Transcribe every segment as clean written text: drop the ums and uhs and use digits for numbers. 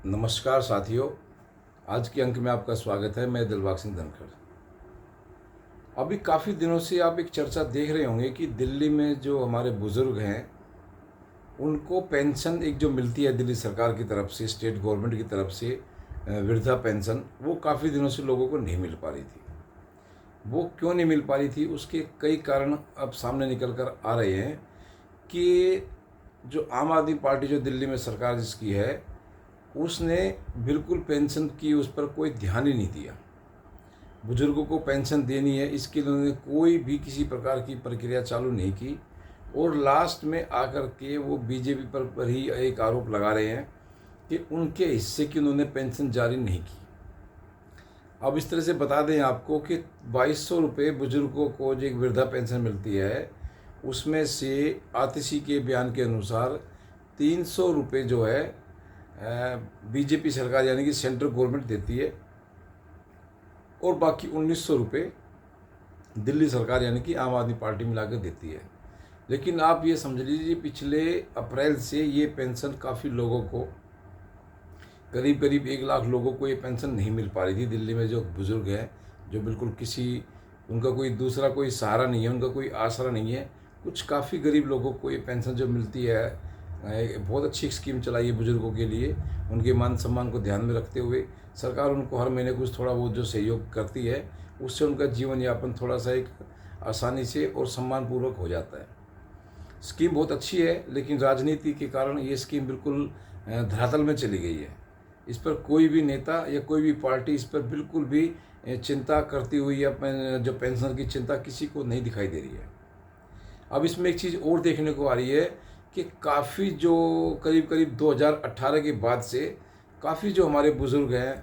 नमस्कार साथियों, आज के अंक में आपका स्वागत है। मैं दिलबाग सिंह धनखड़। अभी काफ़ी दिनों से आप एक चर्चा देख रहे होंगे कि दिल्ली में जो हमारे बुज़ुर्ग हैं उनको पेंशन एक जो मिलती है दिल्ली सरकार की तरफ से, स्टेट गवर्नमेंट की तरफ से, वृद्धा पेंशन, वो काफ़ी दिनों से लोगों को नहीं मिल पा रही थी। वो क्यों नहीं मिल पा रही थी, उसके कई कारण अब सामने निकल कर आ रहे हैं कि जो आम आदमी पार्टी जो दिल्ली में सरकार जिसकी है, उसने बिल्कुल पेंशन की उस पर कोई ध्यान ही नहीं दिया। बुजुर्गों को पेंशन देनी है, इसके लिए उन्होंने कोई भी किसी प्रकार की प्रक्रिया चालू नहीं की और लास्ट में आकर के वो बीजेपी पर ही एक आरोप लगा रहे हैं कि उनके हिस्से की उन्होंने पेंशन जारी नहीं की। अब इस तरह से बता दें आपको कि 2200 रुपये बुजुर्गों को जो एक वृद्धा पेंशन मिलती है, उसमें से आतिशी के बयान के अनुसार 300 रुपये जो है बीजेपी सरकार यानी कि सेंट्रल गवर्नमेंट देती है और बाकी 1900 रुपये दिल्ली सरकार यानी कि आम आदमी पार्टी मिला कर देती है। लेकिन आप ये समझ लीजिए, पिछले अप्रैल से ये पेंशन काफ़ी लोगों को, करीब करीब 1 लाख लोगों को ये पेंशन नहीं मिल पा रही थी। दिल्ली में जो बुज़ुर्ग हैं, जो बिल्कुल उनका कोई दूसरा कोई सहारा नहीं है, उनका कोई आसरा नहीं है, कुछ काफ़ी गरीब लोगों को ये पेंशन जो मिलती है, बहुत अच्छी स्कीम चलाई है बुज़ुर्गों के लिए। उनके मान सम्मान को ध्यान में रखते हुए सरकार उनको हर महीने कुछ थोड़ा बहुत जो सहयोग करती है, उससे उनका जीवन यापन थोड़ा सा एक आसानी से और सम्मानपूर्वक हो जाता है। स्कीम बहुत अच्छी है, लेकिन राजनीति के कारण ये स्कीम बिल्कुल धरातल में चली गई है। इस पर कोई भी नेता या कोई भी पार्टी इस पर बिल्कुल भी चिंता करती हुई या जो पेंशन की चिंता किसी को नहीं दिखाई दे रही है। अब इसमें एक चीज़ और देखने को आ रही है कि काफ़ी जो करीब करीब 2018 के बाद से काफ़ी जो हमारे बुज़ुर्ग हैं,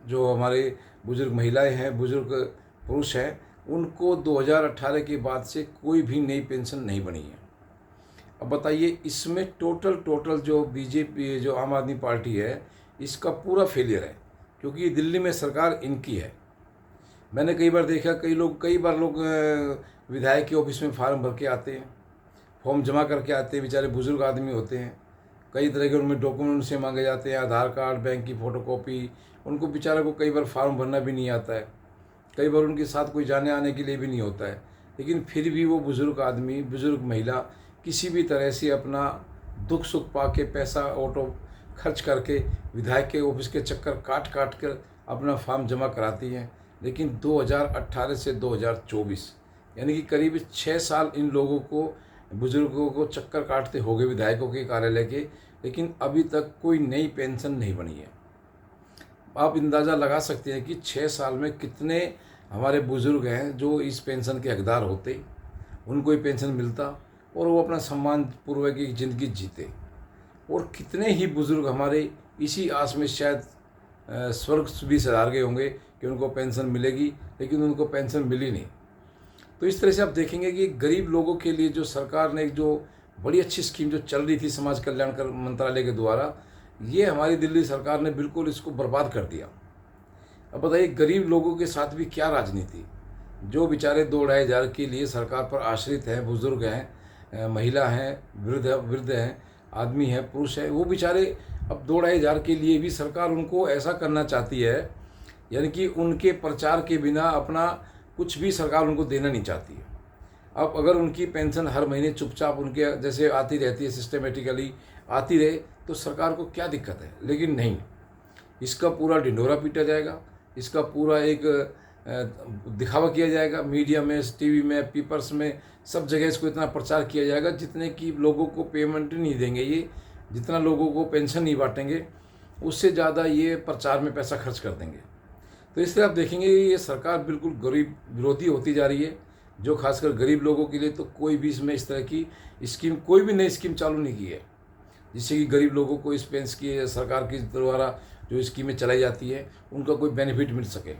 जो हमारे बुज़ुर्ग महिलाएं हैं, बुज़ुर्ग पुरुष हैं, उनको 2018 के बाद से कोई भी नई पेंशन नहीं बनी है। अब बताइए, इसमें टोटल जो बीजेपी जो आम आदमी पार्टी है, इसका पूरा फेलियर है, क्योंकि दिल्ली में सरकार इनकी है। मैंने कई बार लोग विधायक के ऑफिस में फार्म भर के आते हैं, फॉर्म जमा करके आते हैं, बेचारे बुज़ुर्ग आदमी होते हैं, कई तरह के उनमें डॉक्यूमेंट उनसे मांगे जाते हैं, आधार कार्ड, बैंक की फ़ोटोकॉपी। उनको बेचारे को कई बार फार्म भरना भी नहीं आता है, कई बार उनके साथ कोई जाने आने के लिए भी नहीं होता है, लेकिन फिर भी वो बुज़ुर्ग आदमी, बुज़ुर्ग महिला किसी भी तरह से अपना दुख सुख पा के पैसा ऑटो खर्च करके विधायक के ऑफिस के चक्कर काट कर अपना फॉर्म जमा कराती हैं। लेकिन 2018 से 2024 यानी कि करीब 6 साल इन लोगों को, बुज़ुर्गों को चक्कर काटते हो गए विधायकों के कार्यालय के, लेकिन अभी तक कोई नई पेंशन नहीं बनी है। आप अंदाज़ा लगा सकते हैं कि 6 साल में कितने हमारे बुज़ुर्ग हैं जो इस पेंशन के हकदार होते, उनको ये पेंशन मिलता और वो अपना सम्मान पूर्वक की ज़िंदगी जीते। और कितने ही बुज़ुर्ग हमारे इसी आस में शायद स्वर्ग भी सधार गए होंगे कि उनको पेंशन मिलेगी, लेकिन उनको पेंशन मिली नहीं। तो इस तरह से आप देखेंगे कि गरीब लोगों के लिए जो सरकार ने एक जो बड़ी अच्छी स्कीम जो चल रही थी समाज कल्याण मंत्रालय के द्वारा, ये हमारी दिल्ली सरकार ने बिल्कुल इसको बर्बाद कर दिया। अब बताइए, गरीब लोगों के साथ भी क्या राजनीति, जो बेचारे 2-2,500 के लिए सरकार पर आश्रित हैं, बुज़ुर्ग हैं, महिला हैं, वृद्ध हैं, आदमी हैं, पुरुष हैं, वो बेचारे अब 2-2,500 के लिए भी सरकार उनको ऐसा करना चाहती है, यानी कि उनके प्रचार के बिना अपना कुछ भी सरकार उनको देना नहीं चाहती है। अब अगर उनकी पेंशन हर महीने चुपचाप उनके जैसे आती रहती है, सिस्टमेटिकली आती रहे, तो सरकार को क्या दिक्कत है। लेकिन नहीं, इसका पूरा ढिंढोरा पीटा जाएगा, इसका पूरा एक दिखावा किया जाएगा, मीडिया में, टीवी में, पेपर्स में, सब जगह इसको इतना प्रचार किया जाएगा जितने कि लोगों को पेमेंट नहीं देंगे, ये जितना लोगों को पेंशन नहीं बांटेंगे, उससे ज़्यादा ये प्रचार में पैसा खर्च कर देंगे। तो इसलिए आप देखेंगे ये सरकार बिल्कुल गरीब विरोधी होती जा रही है, जो खासकर गरीब लोगों के लिए तो कोई भी इसमें इस तरह की स्कीम, कोई भी नई स्कीम चालू नहीं की है, जिससे कि गरीब लोगों को इस पेंशन की सरकार के द्वारा जो स्कीमें चलाई जाती है उनका कोई बेनिफिट मिल सके।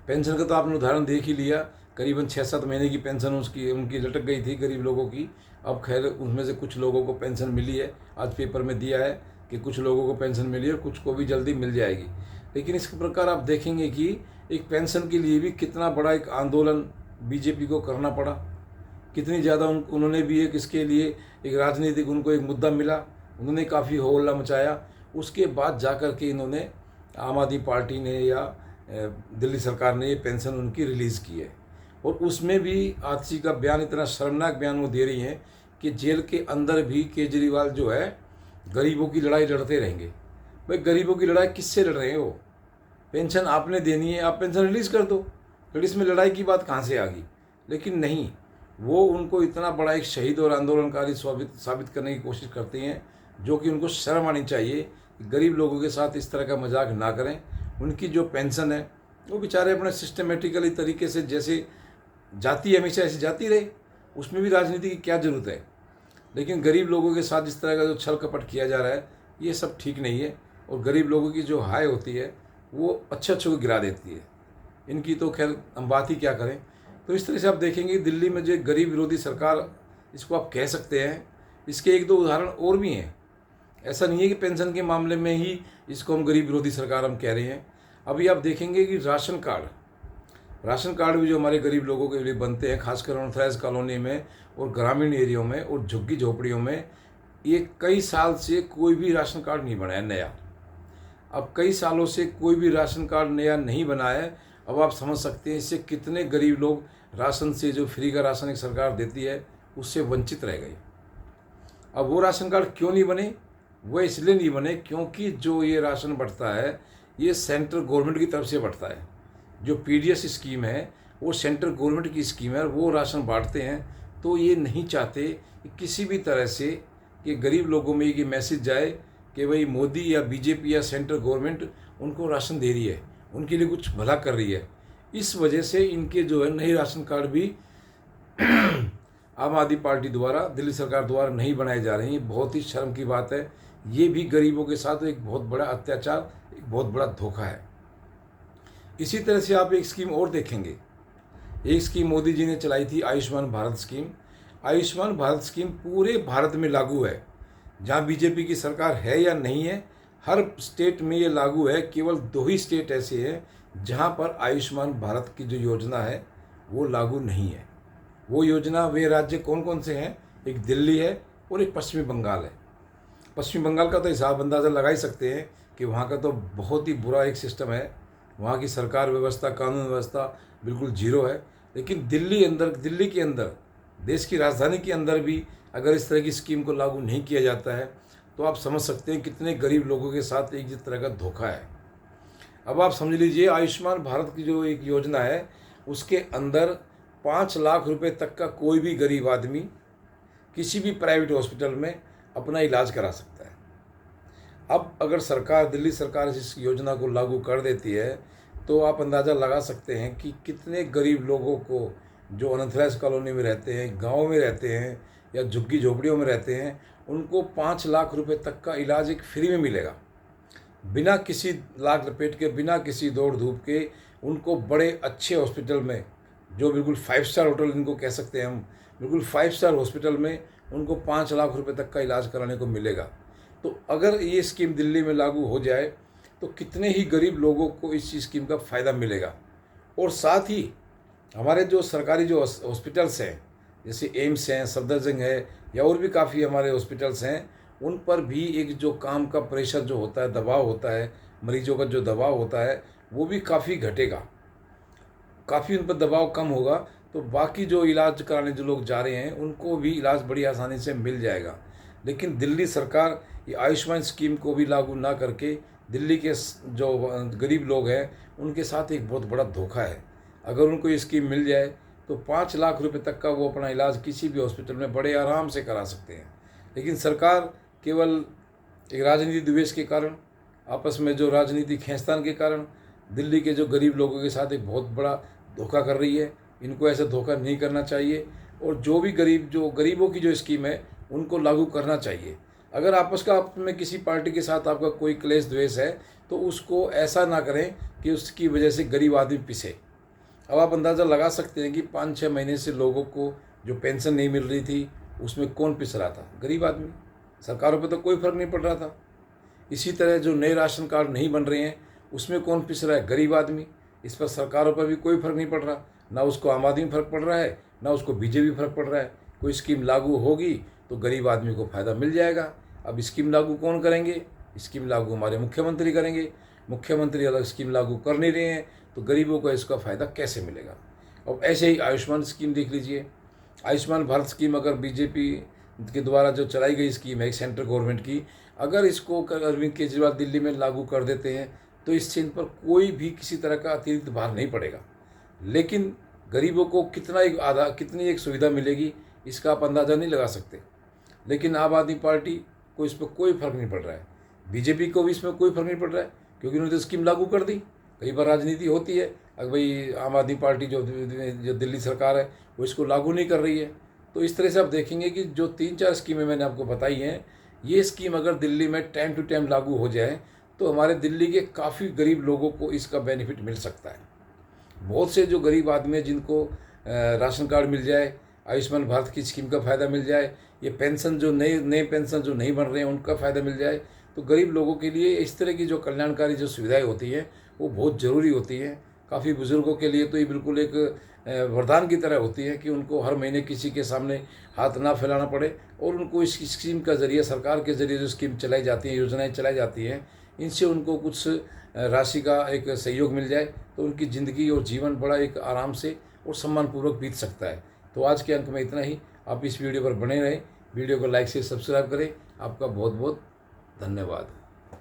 पेंशन का तो आपने उदाहरण देख ही लिया, करीबन 6-7 महीने की पेंशन उनकी लटक गई थी गरीब लोगों की। अब खैर उनमें से कुछ लोगों को पेंशन मिली है, आज पेपर में दिया है कि कुछ लोगों को पेंशन मिली है और कुछ को भी जल्दी मिल जाएगी। लेकिन इस प्रकार आप देखेंगे कि एक पेंशन के लिए भी कितना बड़ा एक आंदोलन बीजेपी को करना पड़ा, कितनी ज़्यादा उन्होंने भी एक इसके लिए एक राजनीतिक उनको एक मुद्दा मिला, उन्होंने काफ़ी हो हल्ला मचाया उसके बाद जा कर के इन्होंने आम आदमी पार्टी ने या दिल्ली सरकार ने ये पेंशन उनकी रिलीज़ की है। और उसमें भी आज का बयान, इतना शर्मनाक बयान वो दे रही हैं कि जेल के अंदर भी केजरीवाल जो है गरीबों की लड़ाई लड़ते रहेंगे। भाई गरीबों की लड़ाई किससे लड़ रहे हैं वो? पेंशन आपने देनी है, आप पेंशन रिलीज़ कर दो, फिर इसमें लड़ाई की बात कहाँ से आ गई? लेकिन नहीं, वो उनको इतना बड़ा एक शहीद और आंदोलनकारी साबित करने की कोशिश करते हैं, जो कि उनको शर्म आनी चाहिए। गरीब लोगों के साथ इस तरह का मजाक ना करें। उनकी जो पेंशन है वो बेचारे अपने सिस्टमेटिकली तरीके से जैसे जाती है हमेशा ऐसे जाती रहे, उसमें भी राजनीति की क्या ज़रूरत है? लेकिन गरीब लोगों के साथ इस तरह का जो छल कपट किया जा रहा है ये सब ठीक नहीं है। और गरीब लोगों की जो हाय होती है वो अच्छे अच्छे को गिरा देती है। इनकी तो खैर हम बात ही क्या करें। तो इस तरह से आप देखेंगे दिल्ली में जो गरीब विरोधी सरकार, इसको आप कह सकते हैं, इसके एक दो उदाहरण और भी हैं। ऐसा नहीं है कि पेंशन के मामले में ही इसको हम गरीब विरोधी सरकार हम कह रहे हैं। अभी आप देखेंगे कि राशन कार्ड भी जो हमारे गरीब लोगों के लिए बनते हैं, खासकर अनथराइज कॉलोनी में और ग्रामीण एरियो में और झुग्गी झोपड़ियों में, ये कई साल से कोई भी राशन कार्ड नहीं बना है नया। अब कई सालों से कोई भी राशन कार्ड नया नहीं बना है। अब आप समझ सकते हैं इससे कितने गरीब लोग राशन से, जो फ्री का राशन एक सरकार देती है, उससे वंचित रह गए। अब वो राशन कार्ड क्यों नहीं बने? वो इसलिए नहीं बने क्योंकि जो ये राशन बढ़ता है ये सेंट्रल गवर्नमेंट की तरफ से बढ़ता है। जो पीडीएस स्कीम है वो सेंट्रल गवर्नमेंट की स्कीम है और वो राशन बांटते हैं। तो ये नहीं चाहते कि किसी भी तरह से कि गरीब लोगों में ये मैसेज जाए कि भाई मोदी या बीजेपी या सेंट्रल गवर्नमेंट उनको राशन दे रही है, उनके लिए कुछ भला कर रही है। इस वजह से इनके जो है नए राशन कार्ड भी आम आदमी पार्टी द्वारा, दिल्ली सरकार द्वारा नहीं बनाए जा रहे हैं। बहुत ही शर्म की बात है। ये भी गरीबों के साथ एक बहुत बड़ा अत्याचार, एक बहुत बड़ा धोखा है। इसी तरह से आप एक स्कीम और देखेंगे। एक स्कीम मोदी जी ने चलाई थी, आयुष्मान भारत स्कीम। आयुष्मान भारत स्कीम पूरे भारत में लागू है। जहाँ बीजेपी की सरकार है या नहीं है, हर स्टेट में ये लागू है। केवल 2 ही स्टेट ऐसे हैं जहाँ पर आयुष्मान भारत की जो योजना है वो लागू नहीं है। वो योजना, वे राज्य कौन कौन से हैं? एक दिल्ली है और एक पश्चिमी बंगाल है। पश्चिमी बंगाल का तो हिसाब अंदाज़ा लगा ही सकते हैं कि वहाँ का तो बहुत ही बुरा एक सिस्टम है। वहाँ की सरकार व्यवस्था, कानून व्यवस्था बिल्कुल जीरो है। लेकिन दिल्ली के अंदर, देश की राजधानी के अंदर भी अगर इस तरह की स्कीम को लागू नहीं किया जाता है तो आप समझ सकते हैं कितने गरीब लोगों के साथ एक जिस तरह का धोखा है। अब आप समझ लीजिए, आयुष्मान भारत की जो एक योजना है उसके अंदर 5 लाख रुपए तक का कोई भी गरीब आदमी किसी भी प्राइवेट हॉस्पिटल में अपना इलाज करा सकता है। अब अगर दिल्ली सरकार इस योजना को लागू कर देती है तो आप अंदाज़ा लगा सकते हैं कि कितने गरीब लोगों को, जो अनथराइज कॉलोनी में रहते हैं, गांव में रहते हैं या झुग्गी झोपड़ियों में रहते हैं, उनको 5 लाख रुपए तक का इलाज एक फ्री में मिलेगा, बिना किसी लाग लपेट के, बिना किसी दौड़ धूप के। उनको बड़े अच्छे हॉस्पिटल में, जो बिल्कुल 5 स्टार होटल इनको कह सकते हैं हम, बिल्कुल 5 स्टार हॉस्पिटल में उनको 5 लाख रुपए तक का इलाज कराने को मिलेगा। तो अगर ये स्कीम दिल्ली में लागू हो जाए तो कितने ही गरीब लोगों को इस स्कीम का फ़ायदा मिलेगा। और साथ ही हमारे जो सरकारी जो हॉस्पिटल्स हैं, जैसे एम्स हैं, सफदरजंग है, या और भी काफ़ी हमारे हॉस्पिटल्स हैं, उन पर भी एक जो काम का प्रेशर जो होता है, दबाव होता है, मरीजों का जो दबाव होता है वो भी काफ़ी घटेगा, काफ़ी उन पर दबाव कम होगा। तो बाकी जो इलाज कराने जो लोग जा रहे हैं उनको भी इलाज बड़ी आसानी से मिल जाएगा। लेकिन दिल्ली सरकार ये आयुष्मान स्कीम को भी लागू ना करके दिल्ली के जो गरीब लोग हैं उनके साथ एक बहुत बड़ा धोखा है। अगर उनको ये स्कीम मिल जाए तो 5 लाख रुपए तक का वो अपना इलाज किसी भी हॉस्पिटल में बड़े आराम से करा सकते हैं। लेकिन सरकार केवल एक राजनीति द्वेष के कारण, आपस में जो राजनीति खींचतान के कारण दिल्ली के जो गरीब लोगों के साथ एक बहुत बड़ा धोखा कर रही है। इनको ऐसा धोखा नहीं करना चाहिए। और जो भी गरीबों की जो स्कीम है उनको लागू करना चाहिए। अगर आपस में किसी पार्टी के साथ आपका कोई क्लेश द्वेष है तो उसको ऐसा ना करें कि उसकी वजह से गरीब आदमी पिसे। अब आप अंदाज़ा लगा सकते हैं कि 5-6 महीने से लोगों को जो पेंशन नहीं मिल रही थी उसमें कौन पिस रहा था? गरीब आदमी। सरकारों पे तो कोई फ़र्क नहीं पड़ रहा था। इसी तरह जो नए राशन कार्ड नहीं बन रहे हैं उसमें कौन पिस रहा है? गरीब आदमी। इस पर सरकारों पर भी कोई फ़र्क नहीं पड़ रहा, ना उसको आम आदमी फ़र्क पड़ रहा है, ना उसको बीजेपी फ़र्क पड़ रहा है। कोई स्कीम लागू होगी तो गरीब आदमी को फ़ायदा मिल जाएगा। अब स्कीम लागू कौन करेंगे? स्कीम लागू हमारे मुख्यमंत्री करेंगे, मुख्यमंत्री अलग स्कीम लागू कर नहीं रहे हैं, तो गरीबों को इसका फ़ायदा कैसे मिलेगा। अब ऐसे ही आयुष्मान स्कीम देख लीजिए। आयुष्मान भारत स्कीम अगर बीजेपी के द्वारा जो चलाई गई स्कीम है सेंट्रल गवर्नमेंट की, अगर इसको अरविंद केजरीवाल दिल्ली में लागू कर देते हैं तो इससे इन पर कोई भी किसी तरह का अतिरिक्त भार नहीं पड़ेगा। लेकिन गरीबों को कितनी एक सुविधा मिलेगी इसका आप अंदाज़ा नहीं लगा सकते। लेकिन आम आदमी पार्टी को इस पर कोई फर्क नहीं पड़ रहा है, बीजेपी को भी इसमें कोई फर्क नहीं पड़ रहा है, क्योंकि उन्होंने तो स्कीम लागू कर दी। कई बार राजनीति होती है, अगर भाई आम आदमी पार्टी जो दिल्ली सरकार है वो इसको लागू नहीं कर रही है। तो इस तरह से आप देखेंगे कि जो 3-4 स्कीमें मैंने आपको बताई हैं, ये स्कीम अगर दिल्ली में टाइम टू टाइम लागू हो जाए तो हमारे दिल्ली के काफ़ी गरीब लोगों को इसका बेनिफिट मिल सकता है। बहुत से जो गरीब आदमी हैं जिनको राशन कार्ड मिल जाए, आयुष्मान भारत की स्कीम का फ़ायदा मिल जाए, ये पेंशन जो नए पेंशन जो नहीं बन रहे हैं उनका फ़ायदा मिल जाए, तो गरीब लोगों के लिए इस तरह की जो कल्याणकारी जो सुविधाएं होती हैं वो बहुत ज़रूरी होती हैं। काफ़ी बुज़ुर्गों के लिए तो ये बिल्कुल एक वरदान की तरह होती है कि उनको हर महीने किसी के सामने हाथ ना फैलाना पड़े, और उनको इस स्कीम का ज़रिए, सरकार के ज़रिए जो स्कीम चलाई जाती हैं, योजनाएँ चलाई जाती हैं, इनसे उनको कुछ राशि का एक सहयोग मिल जाए तो उनकी ज़िंदगी और जीवन बड़ा एक आराम से और सम्मानपूर्वक बीत सकता है। तो आज के अंक में इतना ही। आप इस वीडियो पर बने रहें, वीडियो को लाइक से सब्सक्राइब करें। आपका बहुत बहुत धन्यवाद।